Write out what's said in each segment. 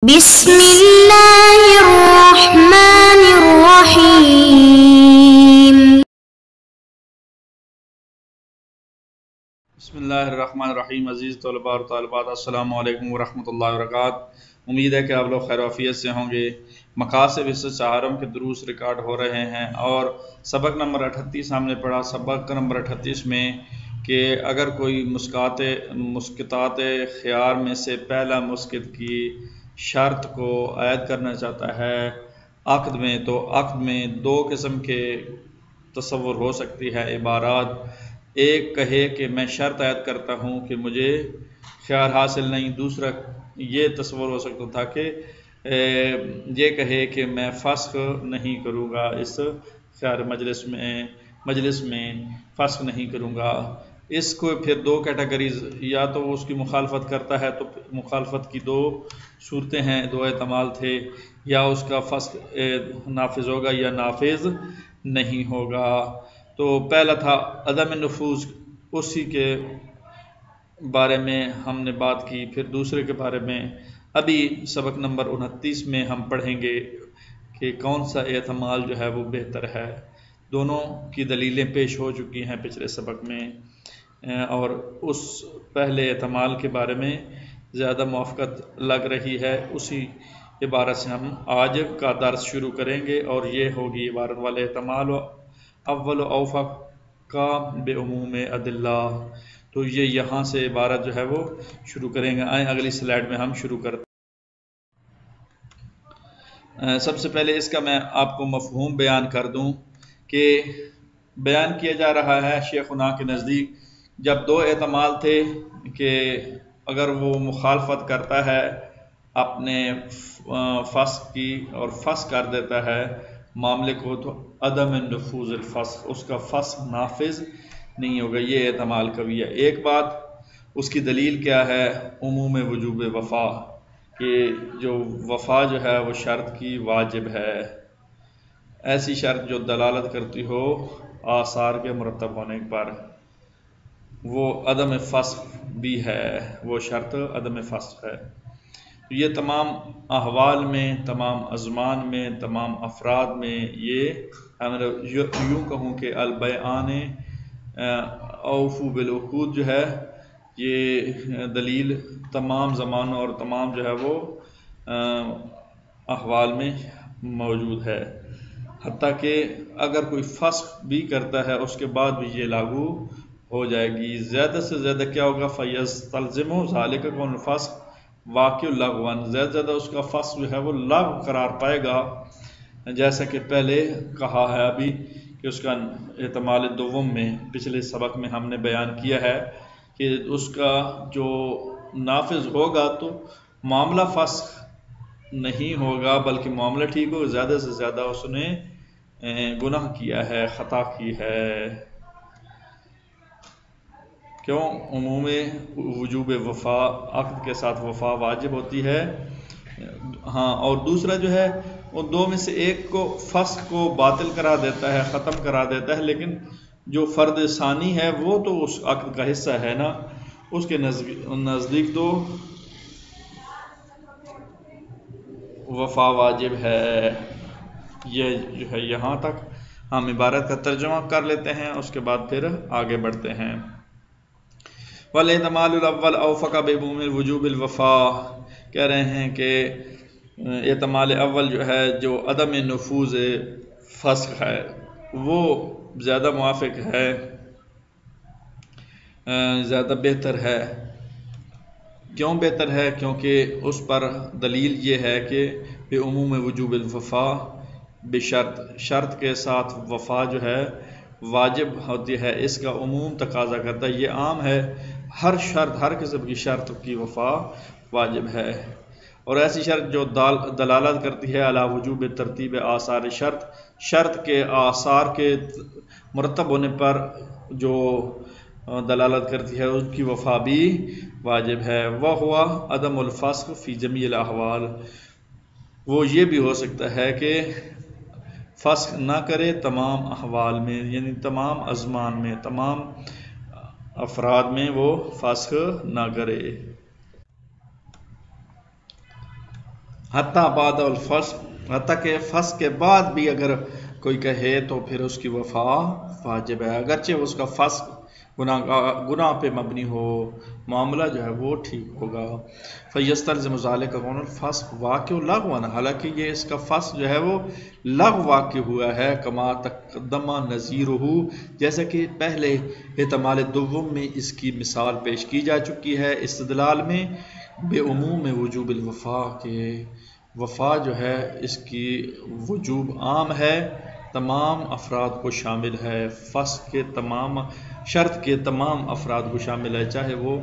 بسم اللہ الرحمن الرحیم۔ بسم اللہ الرحمن الرحیم۔ عزیز طلباء اور طالبات، السلام علیکم ورحمۃ اللہ وبرکاتہ۔ امید ہے کہ آپ لوگ خیر و عافیت سے ہوں گے۔ مقاصد حصہ چہارم کے دروس ریکارڈ ہو رہے ہیں اور سبق نمبر 38 ہم نے پڑھا۔ سبق نمبر 38 میں کہ اگر کوئی مسکتات خیار میں سے پہلا مسکت کی شرط کو عائد کرنا چاہتا ہے عقد میں، تو عقد میں دو قسم کے تصور ہو سکتی ہے عبارات۔ ایک کہے کہ میں شرط عائد کرتا ہوں کہ مجھے خیار حاصل نہیں۔ دوسرا یہ تصور ہو سکتا تھا کہ یہ کہے کہ میں فسخ نہیں کروں گا، اس خیار مجلس میں فسخ نہیں کروں گا۔ اس کو پھر دو کیٹیگریز، یا تو وہ اس کی مخالفت کرتا ہے تو مخالفت کی دو صورتیں ہیں، دو احتمال تھے، یا اس کا فسخ نافذ ہوگا یا نافذ نہیں ہوگا۔ تو پہلا تھا عدم نفوذ، اسی کے بارے میں ہم نے بات کی۔ پھر دوسرے کے بارے میں ابھی سبق نمبر 29 میں ہم پڑھیں گے کہ کون سا احتمال جو ہے وہ بہتر ہے۔ دونوں کی دلیلیں پیش ہو چکی ہیں پچھلے سبق میں، اور اس پہلے احتمال کے بارے میں زیادہ موافقت لگ رہی ہے۔ اسی عبارت سے ہم آج کا درس شروع کریں گے، اور یہ ہوگی عبارت والے احتمال اول اوفق کا بے عموم ادلہ۔ تو یہ یہاں سے عبارت جو ہے وہ شروع کریں گے۔ آئیں اگلی سلائیڈ میں ہم شروع کرتے ہیں۔ سب سے پہلے اس کا میں آپ کو مفہوم بیان کر دوں کہ بیان کیا جا رہا ہے شیخنا کے نزدیک جب دو احتمال تھے کہ اگر وہ مخالفت کرتا ہے اپنے فسخ کی اور فسخ کر دیتا ہے معاملے کو، تو عدم نفوذ الفسخ، اس کا فسخ نافذ نہیں ہوگا۔ یہ احتمال قوی ہے۔ ایک بات، اس کی دلیل کیا ہے؟ عموم وجوب وفا، کہ جو وفا جو ہے وہ شرط کی واجب ہے، ایسی شرط جو دلالت کرتی ہو آثار کے مرتب ہونے پر، وہ عدم فسخ بھی ہے، وہ شرط عدم فسخ ہے۔ یہ تمام احوال میں، تمام ازمان میں، تمام افراد میں، یہ یوں کہوں کہ البیعان اوفو بالعقود جو ہے، یہ دلیل تمام زمانوں اور تمام جو ہے وہ احوال میں موجود ہے۔ حتیٰ کہ اگر کوئی فسخ بھی کرتا ہے اس کے بعد بھی یہ لاگو ہو جائے گی۔ زیادہ سے زیادہ کیا ہوگا؟ فَيَسْتَلْزِمُ ذَلِكَ كَوْنُ الْفَسْخِ واقع لغواً، زیادہ زیادہ اس کا فسخ جو ہے وہ لغو قرار پائے گا، جیسا کہ پہلے کہا ہے ابھی کہ اس کا احتمال دوم میں پچھلے سبق میں ہم نے بیان کیا ہے کہ اس کا جو نافذ ہوگا تو معاملہ فسخ نہیں ہوگا بلکہ معاملہ ٹھیک ہوگا، زیادہ سے زیادہ اس نے گناہ کیا ہے، خطا کی ہے۔ کیوں؟ عموم وجوب وفا، عقد کے ساتھ وفا واجب ہوتی ہے۔ ہاں، اور دوسرا جو ہے وہ دو میں سے ایک کو فسخ کو باطل کرا دیتا ہے، ختم کرا دیتا ہے، لیکن جو فرد ثانی ہے وہ تو اس عقد کا حصہ ہے نا، اس کے نزدیک تو وفا واجب ہے۔ یہ جو ہے یہاں تک ہم عبارت کا ترجمہ کر لیتے ہیں، اس کے بعد پھر آگے بڑھتے ہیں۔ والاحتمال الاول اوفق بعموم وجوب الوفا، کہہ رہے ہیں کہ احتمال اول جو ہے، جو عدم نفوذ فسخ ہے، وہ زیادہ موافق ہے، زیادہ بہتر ہے۔ کیوں بہتر ہے؟ کیونکہ اس پر دلیل یہ ہے کہ بعموم وجوب الوفا، بشرط، شرط کے ساتھ وفا جو ہے واجب ہوتی ہے، اس کا عموم تقاضا کرتا ہے، یہ عام ہے، ہر شرط، ہر قسم کی شرط کی وفا واجب ہے۔ اور ایسی شرط جو دلالت کرتی ہے علی وجوب ترتیب آثار شرط، شرط کے آثار کے مرتب ہونے پر جو دلالت کرتی ہے اس کی وفا بھی واجب ہے۔ وہو عدم الفسخ فی جمیع الاحوال، وہ یہ بھی ہو سکتا ہے کہ فسخ نہ کرے تمام احوال میں، یعنی تمام ازمان میں، تمام افراد میں وہ فسخ نہ کرے۔ حتیٰ بعد الفسق، حتیٰ کہ فسق کے بعد بھی اگر کوئی کہے تو پھر اس کی وفا واجب ہے، اگرچہ اس کا فسق گناہ پہ مبنی ہو، معاملہ جو ہے وہ ٹھیک ہوگا۔ فَيَسْتَلْزِمُ ذَلِكَ كَوْنُ الْفَسْقُ وَاقِعٌ لَغْوًا، حالانکہ یہ اس کا فسق جو ہے وہ لغو واقع ہوا ہے، کما تقدم نظیرہ، جیسا کہ پہلے احتمال دوم میں اس کی مثال پیش کی جا چکی ہے استدلال میں، بے عموم وجوب الوفا، کہ وفا جو ہے اس کی وجوب عام ہے، تمام افراد کو شامل ہے، فسق کے تمام شرط کے تمام افراد کو شامل ہے، چاہے وہ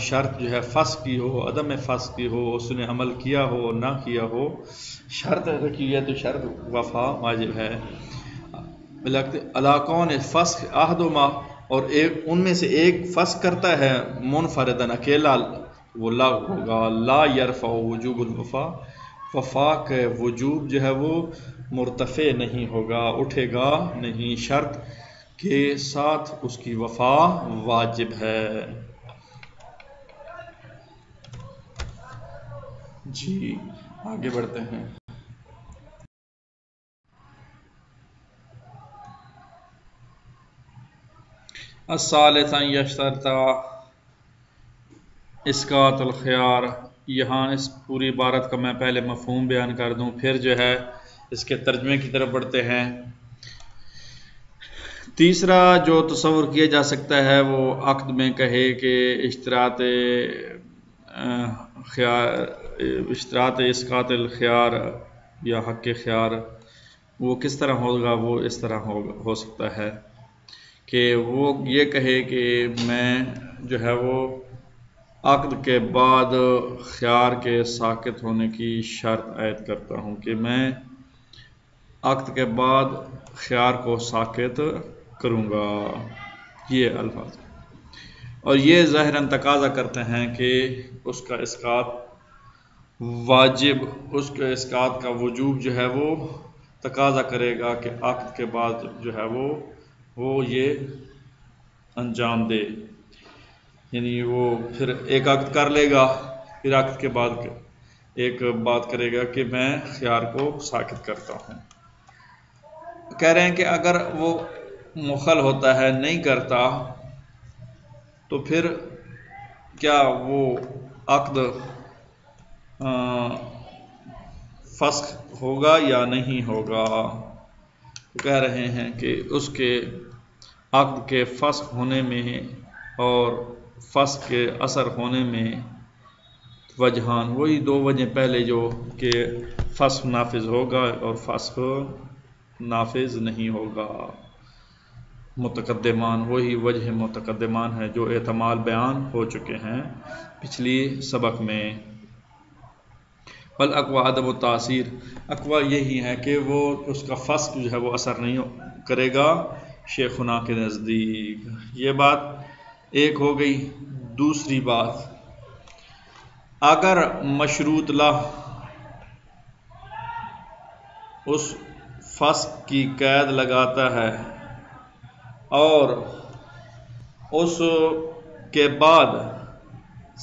شرط جو ہے فسق کی ہو، عدم فسق کی ہو، اس نے عمل کیا ہو نہ کیا ہو، شرط رکھی ہے تو شرط وفا واجب ہے۔ علاقون فسق احدہما، اور ان میں سے ایک فسق کرتا ہے منفردن اکیلا، وہ لغو ہوگا، لا یرفع وجوب الوفا، وفا کے وجوب جو ہے وہ مرتفع نہیں ہوگا، اٹھے گا نہیں، شرط کے ساتھ اس کی وفا واجب ہے۔ جی آگے بڑھتے ہیں۔ الثالث ان یشترط اسقاط الخیار، یہاں اس پوری عبارت کا میں پہلے مفہوم بیان کر دوں، پھر جو ہے اس کے ترجمے کی طرف بڑھتے ہیں۔ تیسرا جو تصور کیا جا سکتا ہے وہ عقد میں کہے کہ اشتراط اسقاط الخیار یا حق خیار، وہ کس طرح ہوگا؟ وہ اس طرح ہو سکتا ہے کہ وہ یہ کہے کہ میں جو ہے وہ عقد کے بعد خیار کے ساقط ہونے کی شرط عائد کرتا ہوں، کہ میں عقد کے بعد خیار کو ساقط کروں گا، یہ الفاظ، اور یہ ظاہراً تقاضا کرتے ہیں کہ اس کا اسقاط واجب، اس کے اسقاط کا وجوب جو ہے وہ تقاضا کرے گا کہ عقد کے بعد جو ہے وہ یہ انجام دے، یعنی وہ پھر ایک عقد کر لے گا، پھر عقد کے بعد ایک بات کرے گا کہ میں خیار کو ساقط کرتا ہوں۔ کہہ رہے ہیں کہ اگر وہ مخل ہوتا ہے، نہیں کرتا، تو پھر کیا وہ عقد فسخ ہوگا یا نہیں ہوگا؟ کہہ رہے ہیں کہ اس کے عقد کے فسخ ہونے میں اور فسخ کے اثر ہونے میں وجہان، وہی دو وجہ پہلے جو کہ فسخ نافذ ہوگا اور فسخ نافذ نہیں ہوگا، متقدمان، وہی وجہ متقدمان ہے جو احتمال بیان ہو چکے ہیں پچھلی سبق میں۔ بالاقوا عدم التاثیر، اقوا یہی ہے کہ وہ اس کا فسق جو ہے وہ اثر نہیں کرے گا شیخنا کے نزدیک، یہ بات ایک ہو گئی۔ دوسری بات، اگر مشروط لہ اس فسق کی قید لگاتا ہے اور اس کے بعد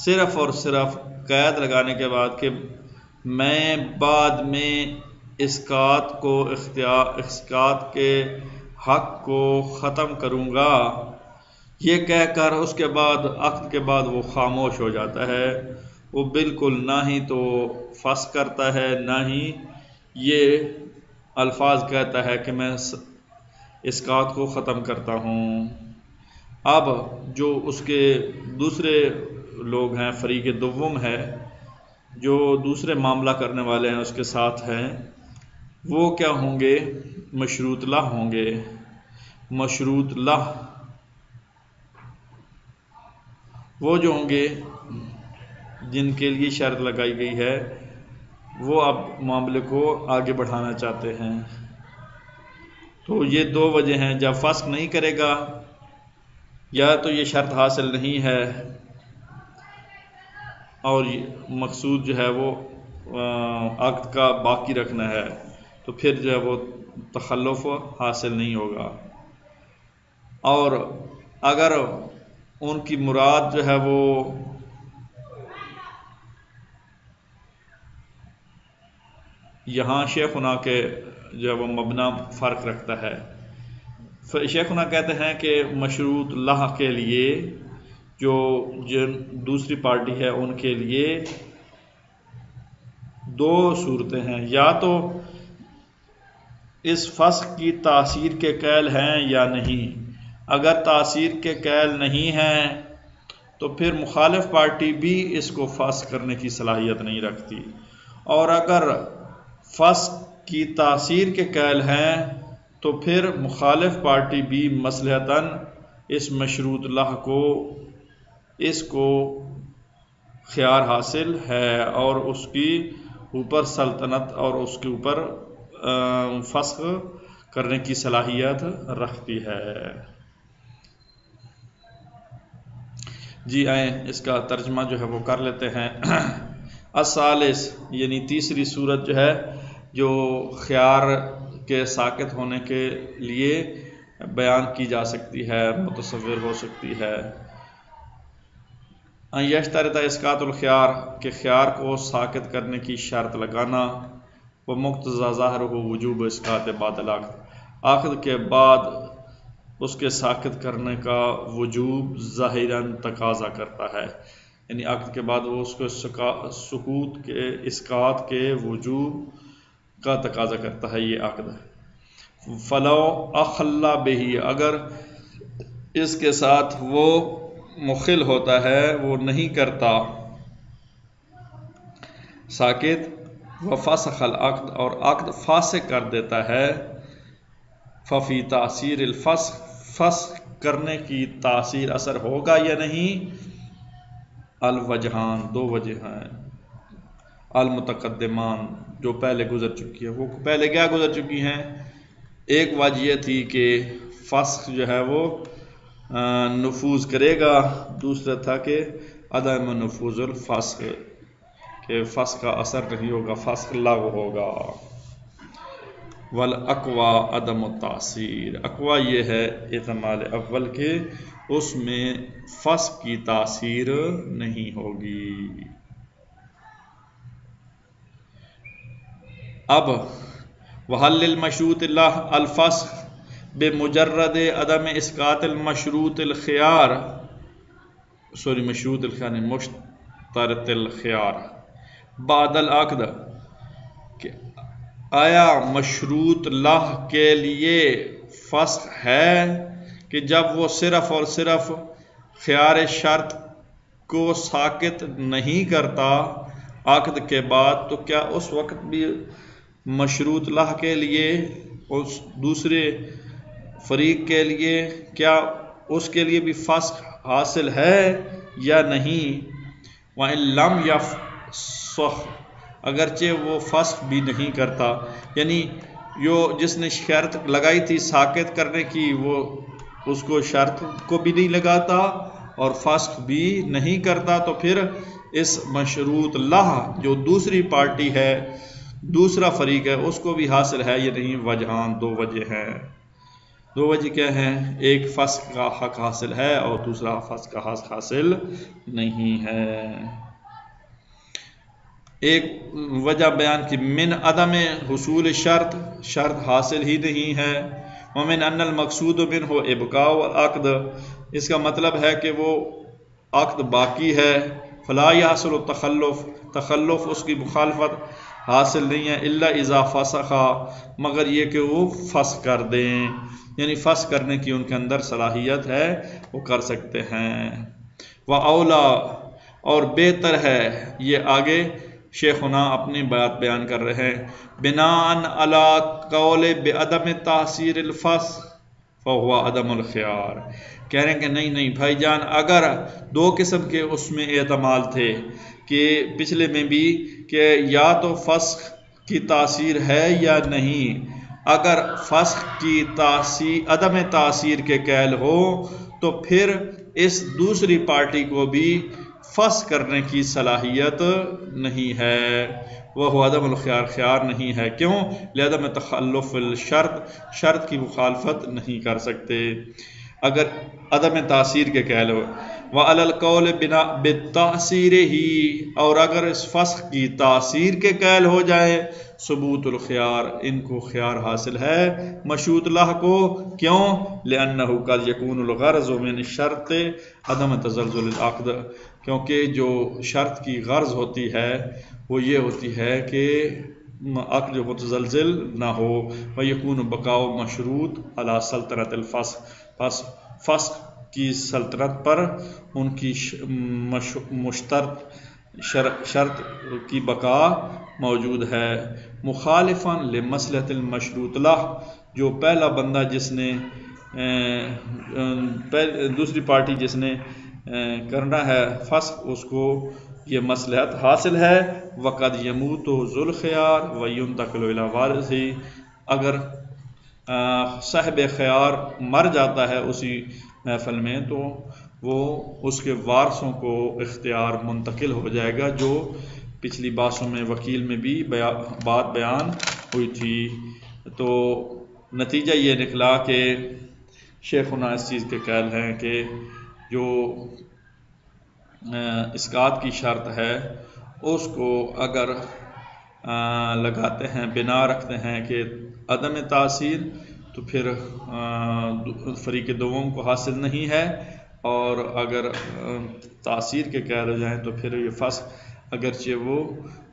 صرف اور صرف قید لگانے کے بعد کہ میں بعد میں اسقاط کے حق کو ختم کروں گا، یہ کہہ کر اس کے بعد عقد کے بعد وہ خاموش ہو جاتا ہے، وہ بالکل نہ ہی تو فسق کرتا ہے نہ ہی یہ الفاظ کہتا ہے کہ میں اسقاط کو ختم کرتا ہوں۔ اب جو اس کے دوسرے لوگ ہیں، فریق دوم ہے، جو دوسرے معاملہ کرنے والے ہیں اس کے ساتھ ہیں، وہ کیا ہوں گے؟ مشروط لہ ہوں گے۔ مشروط لہ وہ جو ہوں گے جن کے لیے شرط لگائی گئی ہے، وہ اب معاملے کو آگے بڑھانا چاہتے ہیں۔ تو یہ دو وجہ ہیں، جب فسق نہیں کرے گا یا تو یہ شرط حاصل نہیں ہے اور مقصود جو ہے وہ عقد کا باقی رکھنا ہے، تو پھر جو ہے وہ تخلف حاصل نہیں ہوگا، اور اگر ان کی مراد جو ہے وہ یہاں شیخنا کے جو وہ مبنا فرق رکھتا ہے. شیخنا کہتے ہیں کہ مشروط لہ کے لیے جو دوسری پارٹی ہے ان کے لیے دو صورتیں ہیں، یا تو اس فسخ کی تاثیر کے قائل ہیں یا نہیں. اگر تاثیر کے قائل نہیں ہیں تو پھر مخالف پارٹی بھی اس کو فسخ کرنے کی صلاحیت نہیں رکھتی، اور اگر فسخ کی تاثیر کے قائل ہیں تو پھر مخالف پارٹی بھی مصلحتاً اس مشروط لہ کو اس کو خیار حاصل ہے اور اس کی اوپر سلطنت اور اس کے اوپر فسخ کرنے کی صلاحیت رکھتی ہے. جی آئیں اس کا ترجمہ جو ہے وہ کر لیتے ہیں. الثالث یعنی تیسری صورت جو ہے جو خیار کے ساقط ہونے کے لیے بیان کی جا سکتی ہے، متصور ہو سکتی ہے. یشترط اسقاط الخیار کہ خیار کو ساقط کرنے کی شرط لگانا، وہ مقتضی ظاہر ہو وجوب اسقاط بعد العقد، عقد کے بعد اس کے ساقط کرنے کا وجوب ظاہراً تقاضا کرتا ہے، یعنی عقد کے بعد وہ اس کو سقوط کے اسقاط کے وجوب کا تقاضا کرتا ہے یہ عقد. فلو اخلا بہی اگر اس کے ساتھ وہ مخل ہوتا ہے، وہ نہیں کرتا ساقط، وفسخ العقد اور عقد فاسق کر دیتا ہے، ففی تاثیر الفسخ فسخ کرنے کی تاثیر اثر ہوگا یا نہیں. الوجہان دو وجہ ہیں، المتقدمان جو پہلے گزر چکی ہے. وہ پہلے کیا گزر چکی ہیں؟ ایک وجہ یہ تھی کہ فسخ جو ہے وہ نفوذ کرے گا، دوسرا تھا کہ عدم نفوذ الفسخ کہ فسخ کا اثر نہیں ہوگا، فسخ لاغو ہوگا. والاقوا عدم التاثیر، اقوا یہ ہے احتمال اول کہ اس میں فسخ کی تاثیر نہیں ہوگی. اب وحل المشروط اللہ الفسخ بمجرد عدم اسقاط المشروط الخيار مشروط الخيار مشترط الخيار بعد العقد، کہ آیا مشروط لہ کے لیے فسخ ہے کہ جب وہ صرف اور صرف خیار شرط کو ساقط نہیں کرتا عقد کے بعد، تو کیا اس وقت بھی مشروط لہ کے لیے اس دوسرے فریق کے لیے کیا اس کے لیے بھی فسخ حاصل ہے یا نہیں؟ وَإِن لَمْ يَفْسَخ اگرچہ وہ فسخ بھی نہیں کرتا، یعنی جس نے شرط لگائی تھی ساقط کرنے کی وہ اس کو شرط کو بھی نہیں لگاتا اور فسخ بھی نہیں کرتا، تو پھر اس مشروط لہ جو دوسری پارٹی ہے دوسرا فریق ہے اس کو بھی حاصل ہے یا نہیں؟ وجہان دو وجہ ہیں. دو وجہ کیا ہیں؟ ایک فسخ کا حق حاصل ہے اور دوسرا فسخ کا حق حاصل نہیں ہے. ایک وجہ بیان کی من عدم حصول شرط حاصل ہی نہیں ہے، ومن ان المقصود منہ ابقاء العقد اس کا مطلب ہے کہ وہ عقد باقی ہے، فلا یحصل تخلف اس کی مخالفت حاصل نہیں ہے، الا اذا فسخا مگر یہ کہ وہ فسخ کر دیں، یعنی فسخ کرنے کی ان کے اندر صلاحیت ہے وہ کر سکتے ہیں. واولا اور بہتر ہے، یہ آگے شیخنا اپنی بات بیان کر رہے ہیں، بناءً علی قول بعدم تاثیر الفسخ فہو عدم الخیار، کہہ رہے ہیں کہ نہیں بھائی جان، اگر دو قسم کے اس میں احتمال تھے کہ پچھلے میں بھی کہ یا تو فسخ کی تاثیر ہے یا نہیں، اگر فسخ کی تاثیر عدم تاثیر کے قائل ہو تو پھر اس دوسری پارٹی کو بھی فسخ کرنے کی صلاحیت نہیں ہے، وہ عدم الخیار خیار نہیں ہے. کیوں؟ لعدم تخلف الشرط شرط کی مخالفت نہیں کر سکتے اگر عدم تاثیر کے قائل ہو. وعلی القول بالتاثیر ہی اور اگر اس فسخ کی تاثیر کے قائل ہو جائے ثبوت الخیار، ان کو خیار حاصل ہے مشروط لہ کو، کیوں؟ لأنہ قد یکون الغرض من الشرط عدم تزلزل العقد، کیونکہ جو شرط کی غرض ہوتی ہے وہ یہ ہوتی ہے کہ عقد جو متزلزل نہ ہو، ویکون بقاء مشروط علی سلطنت الفسق، پس فسق کی سلطنت پر ان کی مشترط شرط کی بقا موجود ہے، مخالفاً لمصلحۃ المشروط لہ، جو پہلا بندہ جس نے دوسری پارٹی جس نے کرنا ہے فسق، اس کو یہ مصلحت حاصل ہے، وقد یموت ذو الخیار وینتقل الی وارثہ، اگر صاحب خیار مر جاتا ہے اسی محفل میں تو وہ اس کے وارثوں کو اختیار منتقل ہو جائے گا، جو پچھلی باسوں میں وکیل میں بھی بات بیان ہوئی تھی۔ تو نتیجہ یہ نکلا کہ شیخنا اس چیز کے قائل ہیں کہ جو اسقاط کی شرط ہے اس کو اگر لگاتے ہیں، بنا رکھتے ہیں کہ عدم تاثیر، تو پھر فریق دوم کو حاصل نہیں ہے، اور اگر تاثیر کے قائل ہو جائیں تو پھر یہ فسق اگرچہ وہ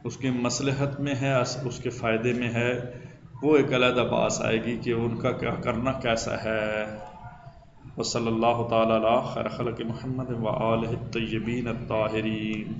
اس کے مصلحت میں ہے، اس کے فائدے میں ہے، وہ ایک علیحدہ بحث آئے گی کہ ان کا کیا کرنا کیسا ہے۔ وصلی اللہ تعالی علی خیر خلق محمد وآلہ الطیبین الطاہرین۔